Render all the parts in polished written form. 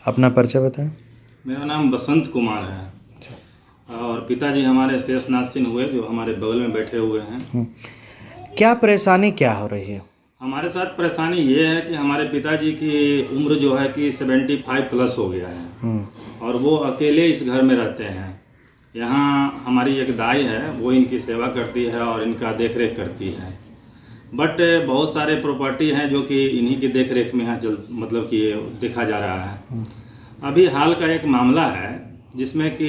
अपना परिचय बताएं। मेरा नाम बसंत कुमार है और पिताजी हमारे शेषनाथ सिंह हुए, जो हमारे बगल में बैठे हुए हैं। क्या परेशानी क्या हो रही है? हमारे साथ परेशानी ये है कि हमारे पिताजी की उम्र जो है कि 75 प्लस हो गया है और वो अकेले इस घर में रहते हैं। यहाँ हमारी एक दाई है, वो इनकी सेवा करती है और इनका देख रेख करती है। बट बहुत सारे प्रॉपर्टी हैं जो कि इन्हीं की देख रेख में यहाँ मतलब कि देखा जा रहा है। अभी हाल का एक मामला है जिसमें कि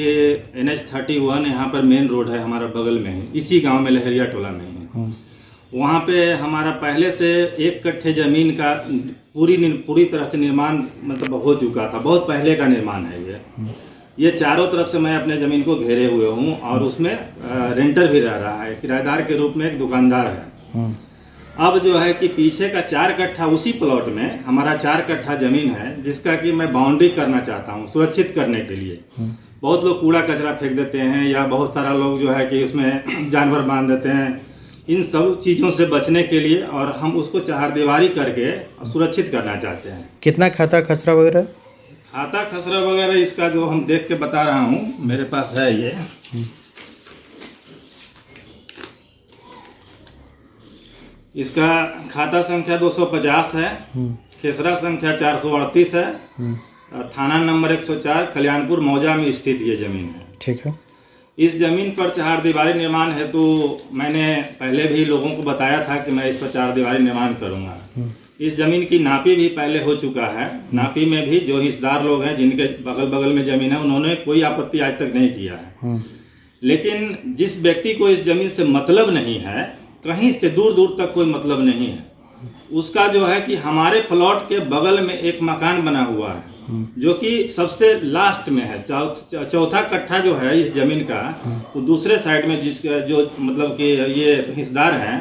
NH-31 यहाँ पर मेन रोड है हमारा बगल में ही, इसी गांव में लहरिया टोला में ही। वहाँ पे हमारा पहले से 1 कट्ठे ज़मीन का पूरी तरह से निर्माण मतलब हो चुका था। बहुत पहले का निर्माण है ये चारों तरफ से मैं अपने ज़मीन को घेरे हुए हूँ और उसमें रेंटर भी रह रहा है, किराएदार के रूप में एक दुकानदार है। अब जो है कि पीछे का 4 कट्ठा उसी प्लॉट में हमारा 4 कट्ठा ज़मीन है जिसका कि मैं बाउंड्री करना चाहता हूँ सुरक्षित करने के लिए। बहुत लोग कूड़ा कचरा फेंक देते हैं या बहुत सारा लोग जो है कि उसमें जानवर बांध देते हैं। इन सब चीज़ों से बचने के लिए और हम उसको चारदीवारी करके सुरक्षित करना चाहते हैं। कितना खाता खसरा वगैरह? खाता खसरा वगैरह इसका जो हम देख के बता रहा हूँ, मेरे पास है ये। इसका खाता संख्या 250 है, खेसरा संख्या 438 है, थाना नंबर 104, कल्याणपुर मौजा में स्थित ये ज़मीन है। ठीक है। इस ज़मीन पर चारदीवारी निर्माण है तो मैंने पहले भी लोगों को बताया था कि मैं इस पर चारदीवारी निर्माण करूंगा। इस ज़मीन की नापी भी पहले हो चुका है। नापी में भी जो हिस्सेदार लोग हैं जिनके बगल में ज़मीन है उन्होंने कोई आपत्ति आज तक नहीं किया है। लेकिन जिस व्यक्ति को इस ज़मीन से मतलब नहीं है, कहीं से दूर दूर तक कोई मतलब नहीं है, उसका जो है कि हमारे प्लॉट के बगल में एक मकान बना हुआ है जो कि सबसे लास्ट में है। चौथा कट्ठा जो है इस ज़मीन का, वो दूसरे साइड में जिसका जो मतलब कि ये हिस्सेदार हैं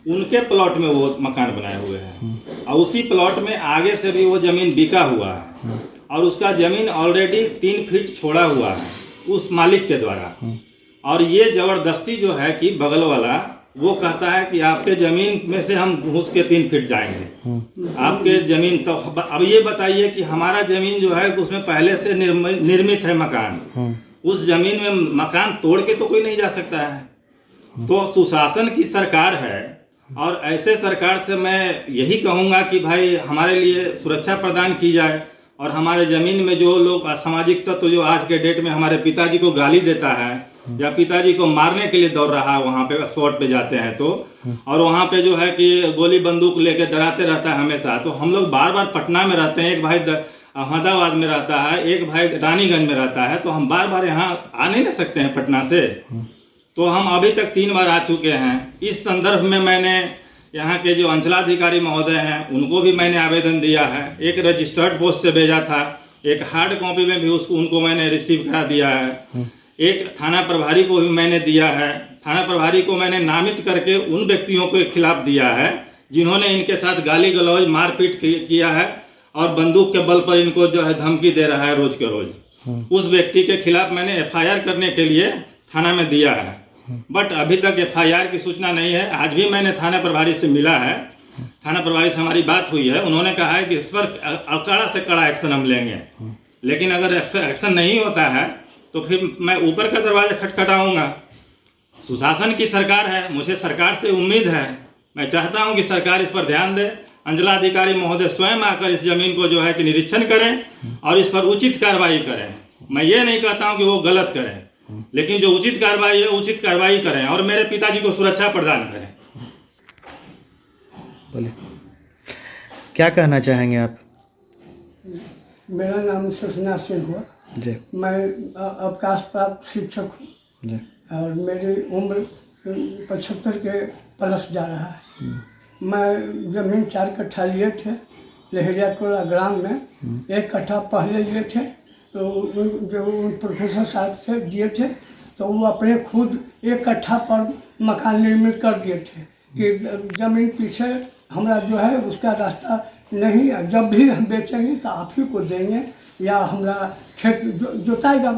उनके प्लॉट में वो मकान बनाए हुए हैं और उसी प्लॉट में आगे से भी वो ज़मीन बिका हुआ है और उसका ज़मीन ऑलरेडी 3 फीट छोड़ा हुआ है उस मालिक के द्वारा। और ये ज़बरदस्ती जो है कि बगल वाला वो कहता है कि आपके ज़मीन में से हम घुस के 3 फीट जाएंगे आपके ज़मीन। तो अब ये बताइए कि हमारा ज़मीन जो है उसमें पहले से निर्मित है मकान, उस ज़मीन में मकान तोड़ के तो कोई नहीं जा सकता है। तो सुशासन की सरकार है और ऐसे सरकार से मैं यही कहूँगा कि भाई हमारे लिए सुरक्षा प्रदान की जाए और हमारे ज़मीन में जो लोग असामाजिक तत्व जो आज के डेट में हमारे पिताजी को गाली देता है या पिताजी को मारने के लिए दौड़ रहा है, वहाँ पे स्पॉट पे जाते हैं तो, और वहाँ पे जो है कि गोली बंदूक लेके डराते रहता है हमेशा। तो हम लोग बार बार पटना में रहते हैं, एक भाई अहमदाबाद में रहता है, एक भाई रानीगंज में रहता है, तो हम बार बार यहाँ आ नहीं ना सकते हैं पटना से। तो हम अभी तक 3 बार आ चुके हैं। इस संदर्भ में मैंने यहाँ के जो अंचलाधिकारी महोदय हैं उनको भी मैंने आवेदन दिया है, एक रजिस्टर्ड पोस्ट से भेजा था, एक हार्ड कॉपी में भी उनको मैंने रिसीव करा दिया है, एक थाना प्रभारी को भी मैंने दिया है। थाना प्रभारी को मैंने नामित करके उन व्यक्तियों के खिलाफ दिया है जिन्होंने इनके साथ गाली गलौज मारपीट किया है और बंदूक के बल पर इनको जो है धमकी दे रहा है रोज के रोज। उस व्यक्ति के खिलाफ मैंने FIR करने के लिए थाना में दिया है, बट अभी तक FIR की सूचना नहीं है। आज भी मैंने थाना प्रभारी से मिला है, थाना प्रभारी से हमारी बात हुई है, उन्होंने कहा है कि इस पर कड़ा से कड़ा एक्शन हम लेंगे। लेकिन अगर एक्शन नहीं होता है तो फिर मैं ऊपर का दरवाजा खटखटाऊंगा। सुशासन की सरकार है, मुझे सरकार से उम्मीद है, मैं चाहता हूं कि सरकार इस पर ध्यान दे। अंचलाधिकारी महोदय स्वयं आकर इस ज़मीन को जो है कि निरीक्षण करें और इस पर उचित कार्रवाई करें। मैं ये नहीं कहता हूं कि वो गलत करें, लेकिन जो उचित कार्रवाई है उचित कार्रवाई करें और मेरे पिताजी को सुरक्षा प्रदान करें। बोलिए, क्या कहना चाहेंगे आप? मेरा नाम शेषनाथ सिंह हुआ जी। मैं अवकाश प्राप्त शिक्षक हूँ जी। और मेरी उम्र 75 के प्लस जा रहा है। मैं ज़मीन 4 कट्ठा लिए थे लहरिया टोला ग्राम में, 1 कट्ठा पहले लिए थे तो जो प्रोफेसर साहब से दिए थे तो वो अपने खुद 1 कट्ठा पर मकान निर्मित कर दिए थे कि ज़मीन पीछे हमारा जो है उसका रास्ता नहीं है, जब भी हम बेचेंगे तो आप ही को देंगे या हमारा खेत जोताएगा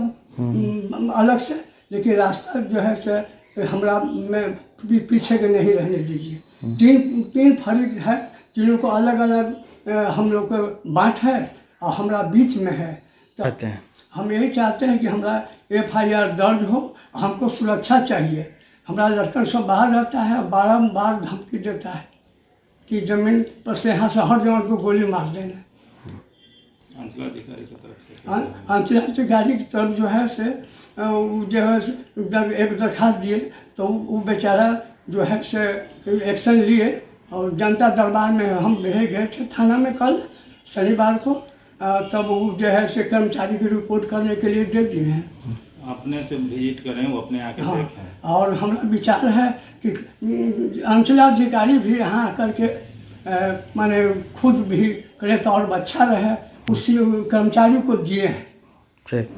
अलग से, लेकिन रास्ता जो है से हमारा में पीछे के नहीं रहने दीजिए। 3 फरीक है, तीनों को अलग अलग हम लोग को बाँट है और हमारा बीच में है। चाहते हैं? हम यही चाहते हैं कि हमारा FIR दर्ज हो, हमको सुरक्षा चाहिए। हमारा लड़कन सब बाहर रहता है, बारंबार धमकी देता है कि ज़मीन पर से यहाँ से हट जाओ तो गोली मार देना। अंचलाधिकारी की तरफ से अंचलाधिकारी की तरफ जो है से जो है एक दरखास्त दिए तो वो बेचारा जो है से एक्शन लिए और जनता दरबार में हम गए थे थाना में कल शनिवार को, तब वो जो है से कर्मचारी की रिपोर्ट करने के लिए दे दिए हैं। अपने से विजिट करें, वो अपने आके हाँ, देखें। और हमारा विचार है कि अंचलाधिकारी भी यहाँ आकर के माने खुद भी करें तो और अच्छा रहे, उसी कर्मचारी को दिए हैं। ठीक।